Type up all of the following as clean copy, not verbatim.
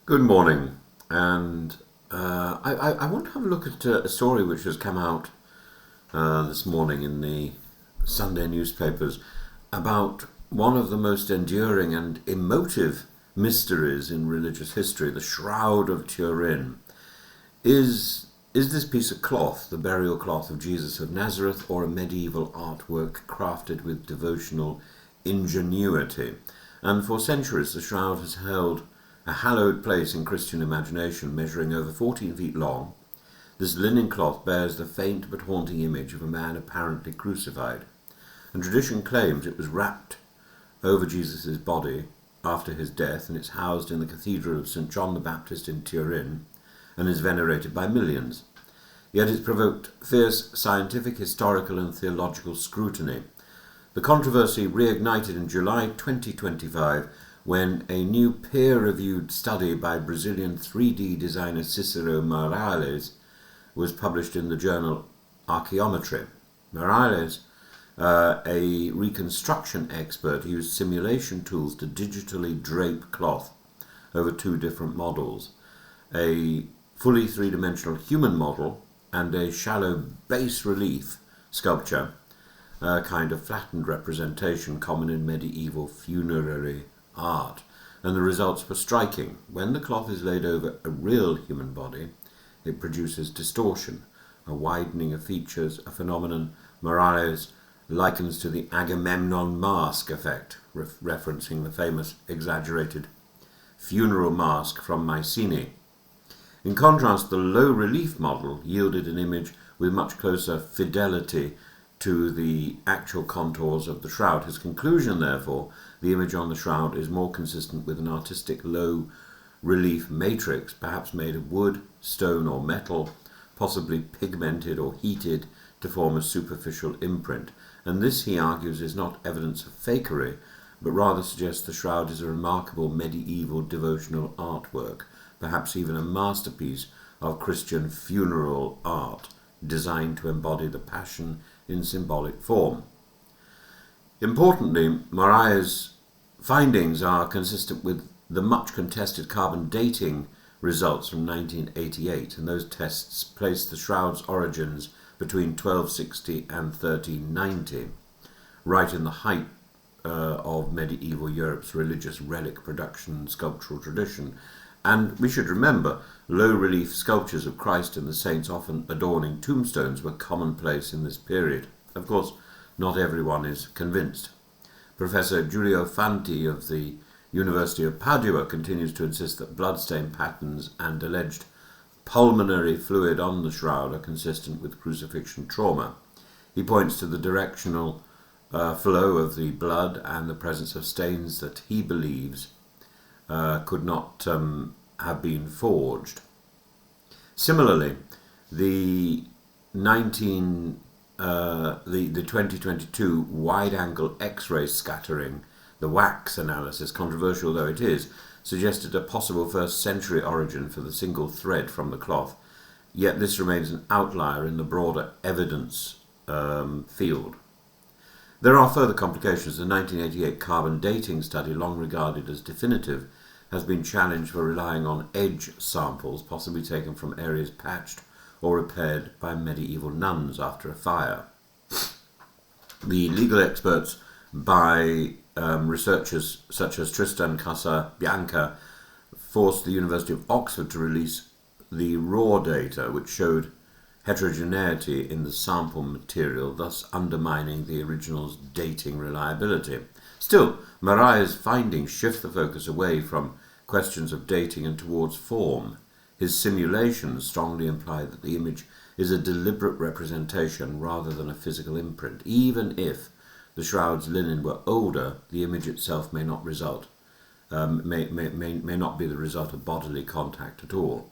Good morning, and I want to have a look at a story which has come out this morning in the Sunday newspapers about one of the most enduring and emotive mysteries in religious history, the Shroud of Turin. Is this piece of cloth the burial cloth of Jesus of Nazareth, or a medieval artwork crafted with devotional ingenuity? And for centuries the shroud has held a hallowed place in Christian imagination. Measuring over 14 feet long, this linen cloth bears the faint but haunting image of a man apparently crucified, and tradition claims it was wrapped over Jesus' body after his death, and it's housed in the Cathedral of St. John the Baptist in Turin and is venerated by millions. Yet it's provoked fierce scientific, historical and theological scrutiny. The controversy reignited in July 2025 when a new peer-reviewed study by Brazilian 3D designer Cicero Morales was published in the journal Archaeometry. Morales, a reconstruction expert, used simulation tools to digitally drape cloth over two different models, a fully three-dimensional human model and a shallow bas-relief sculpture, a kind of flattened representation common in medieval funerary art, and the results were striking. When the cloth is laid over a real human body, it produces distortion, a widening of features, a phenomenon Morales likens to the Agamemnon mask effect, referencing the famous exaggerated funeral mask from Mycenae. In contrast, the low-relief model yielded an image with much closer fidelity to the actual contours of the shroud. His conclusion, therefore, the image on the shroud is more consistent with an artistic low-relief matrix, perhaps made of wood, stone or metal, possibly pigmented or heated to form a superficial imprint. And this, he argues, is not evidence of fakery, but rather suggests the shroud is a remarkable medieval devotional artwork, perhaps even a masterpiece of Christian funeral art, designed to embody the Passion in symbolic form. Importantly, Morales' findings are consistent with the much contested carbon dating results from 1988, and those tests place the shroud's origins between 1260 and 1390, right in the height of medieval Europe's religious relic production and sculptural tradition. And we should remember, low-relief sculptures of Christ and the saints often adorning tombstones were commonplace in this period. Of course, not everyone is convinced. Professor Giulio Fanti of the University of Padua continues to insist that bloodstain patterns and alleged pulmonary fluid on the shroud are consistent with crucifixion trauma. He points to the directional flow of the blood and the presence of stains that he believes could not have been forged. Similarly, the 2022 wide-angle X-ray scattering, the wax analysis, controversial though it is, suggested a possible first-century origin for the single thread from the cloth. Yet this remains an outlier in the broader evidence field. There are further complications. The 1988 carbon dating study, long regarded as definitive, has been challenged for relying on edge samples, possibly taken from areas patched or repaired by medieval nuns after a fire. The legal experts by researchers such as Tristan Casabianca forced the University of Oxford to release the raw data, which showed heterogeneity in the sample material, thus undermining the original's dating reliability. Still, Morales' findings shift the focus away from questions of dating and towards form. His simulations strongly imply that the image is a deliberate representation rather than a physical imprint. Even if the shroud's linen were older, the image itself may not may not be the result of bodily contact at all.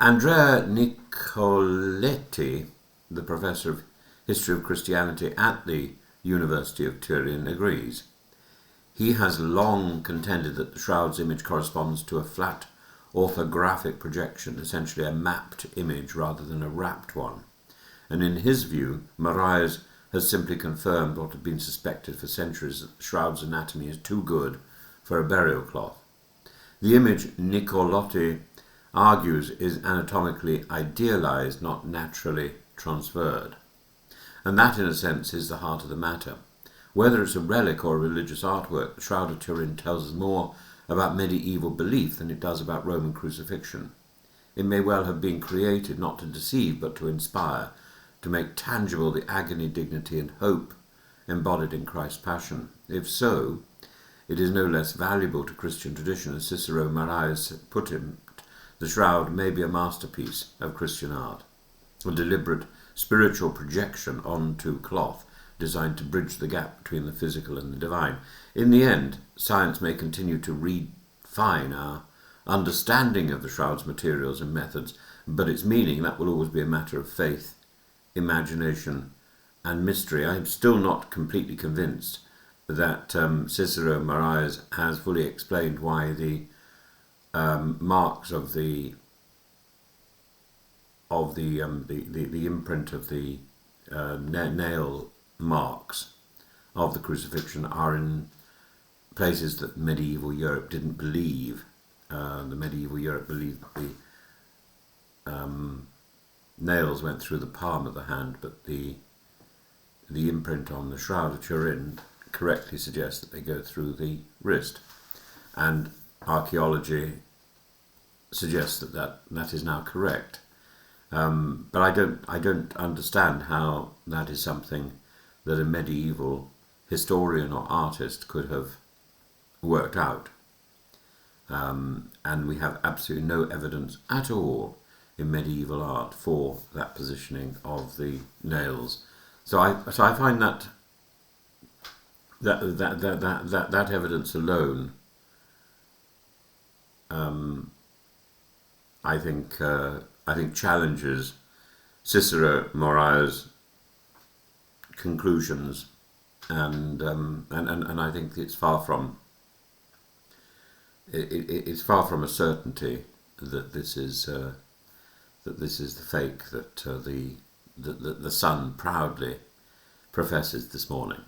Andrea Nicoletti, the professor of history of Christianity at the University of Turin, agrees. He has long contended that the shroud's image corresponds to a flat orthographic projection, essentially a mapped image rather than a wrapped one. And in his view, Morales has simply confirmed what had been suspected for centuries, that the shroud's anatomy is too good for a burial cloth. The image Nicolotti argues is anatomically idealized, not naturally transferred. And that, in a sense, is the heart of the matter. Whether it's a relic or a religious artwork, the Shroud of Turin tells us more about medieval belief than it does about Roman crucifixion. It may well have been created not to deceive but to inspire, to make tangible the agony, dignity and hope embodied in Christ's passion. If so, it is no less valuable to Christian tradition, as Cicero Marius put it. The shroud may be a masterpiece of Christian art, a deliberate spiritual projection onto cloth designed to bridge the gap between the physical and the divine. In the end, science may continue to refine our understanding of the shroud's materials and methods, but its meaning, that will always be a matter of faith, imagination and mystery. I am still not completely convinced that Cicero Marius has fully explained why the marks of the imprint of the nail marks of the crucifixion are in places that medieval Europe didn't believe. The medieval Europe believed that the nails went through the palm of the hand, but the imprint on the Shroud of Turin correctly suggests that they go through the wrist, and archaeology suggests that is now correct. But I don't understand how that is something that a medieval historian or artist could have worked out. And we have absolutely no evidence at all in medieval art for that positioning of the nails. So I find that evidence alone, I think challenges Cicero Marius' conclusions, and I think it's far from a certainty that this is the fake that the Sun proudly professes this morning.